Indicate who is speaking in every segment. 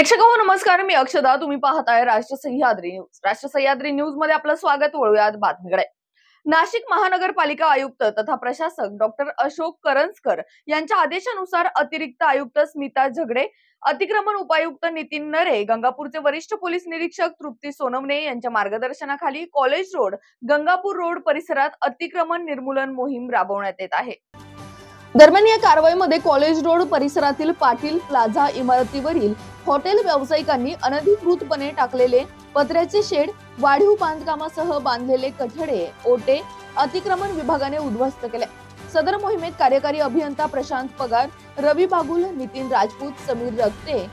Speaker 1: प्रेक्षकांनो नमस्कार, मी अक्षदा. तुम्ही पाहताय राष्ट्र सह्याद्री न्यूज. राष्ट्र सह्याद्री न्यूज मध्ये आपलं स्वागत. वळूयात बातमीकडे. नाशिक महानगरपालिका आयुक्त तथा प्रशासक डॉक्टर अशोक करंजकर यांच्या आदेशानुसार अतिरिक्त आयुक्त स्मिता झगडे, अतिक्रमण उपायुक्त नितीन नरे, गंगापूरचे वरिष्ठ पोलीस निरीक्षक तृप्ती सोनवणे यांच्या मार्गदर्शनाखाली कॉलेज रोड, गंगापूर रोड परिसरात अतिक्रमण निर्मूलन मोहीम राबवण्यात येत आहे. दरम्यान या कारवाईमध्ये कॉलेज रोड परिसरातील पाटील प्लाझा इमारतीवरील हॉटेल व्यावसायिकांनी अनधिकृतपणे टाकलेले पत्र्याचे शेड, वाढीव बांधकामासह बांधलेले कठडे, ओटे अतिक्रमण विभागाने उद्ध्वस्त केले. सदर मोहिमेत कार्यकारी अभियंता प्रशांत पगार, रवी बागुल, नितीन राजपूत, समीर रक्ते,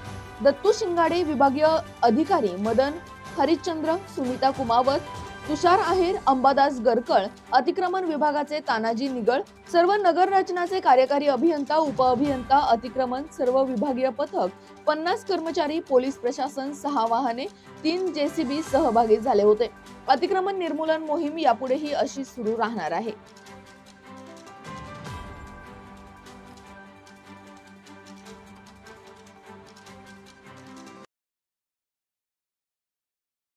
Speaker 1: दत्तू शिंगाडे, विभागीय अधिकारी मदन हरिश्चंद्र, सुनीता कुमावत, तुषार आहेर, अंबादास गरकळ, अतिक्रमण विभागाचे तानाजी निगळ, सर्व नगर रचनाचे कार्यकारी अभियंता, उपअभियंता, अतिक्रमण सर्व विभागीय पथक, 50 कर्मचारी, पोलीस प्रशासन, 6 वाहने, 3 जेसीबी सहभागी झाले होते. अतिक्रमण निर्मूलन मोहीम यापुढेही अशी सुरू राहणार आहे.